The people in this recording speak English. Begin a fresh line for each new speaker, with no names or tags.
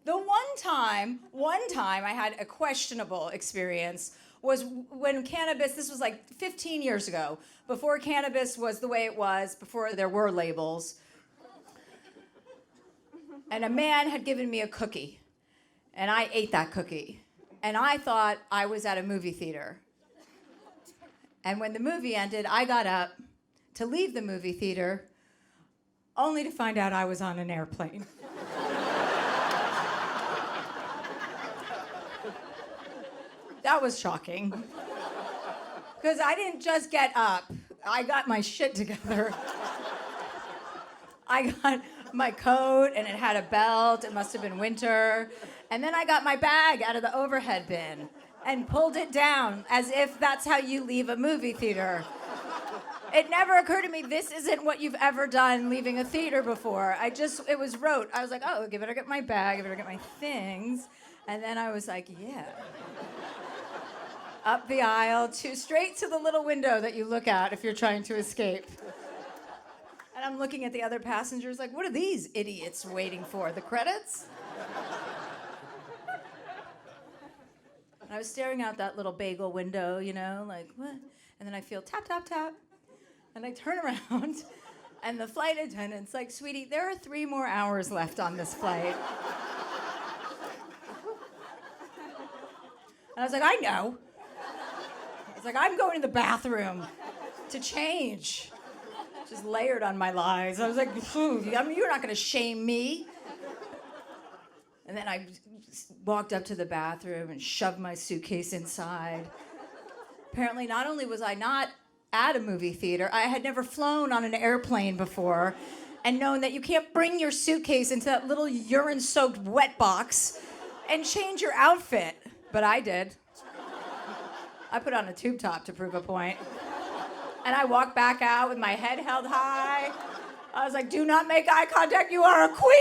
The one time I had a questionable experience was when cannabis, this was like 15 years ago, before cannabis was the way it was, before there were labels. And a man had given me a cookie, and I ate that cookie. And I thought I was at a movie theater. And when the movie ended, I got up to leave the movie theater, only to find out I was on an airplane. That was shocking. Because I didn't just get up, I got my shit together. I got my coat, and it had a belt, it must have been winter. And then I got my bag out of the overhead bin and pulled it down as if that's how you leave a movie theater. It never occurred to me, this isn't what you've ever done leaving a theater before. It was rote. I was like, oh, I better get my bag, I better get my things. And then I was like, yeah. Up the aisle, straight to the little window that you look out if you're trying to escape. And I'm looking at the other passengers like, what are these idiots waiting for? The credits? And I was staring out that little bagel window, like, what? And then I feel tap, tap, tap. And I turn around, and the flight attendant's like, sweetie, there are 3 more hours left on this flight. And I was like, I know. I was like, I'm going to the bathroom to change. Just layered on my lies. I was like, you're not going to shame me. And then I walked up to the bathroom and shoved my suitcase inside. Apparently, not only was I not at a movie theater, I had never flown on an airplane before and known that you can't bring your suitcase into that little urine-soaked wet box and change your outfit. But I did. I put on a tube top to prove a point. And I walked back out with my head held high. I was like, do not make eye contact, you are a queen!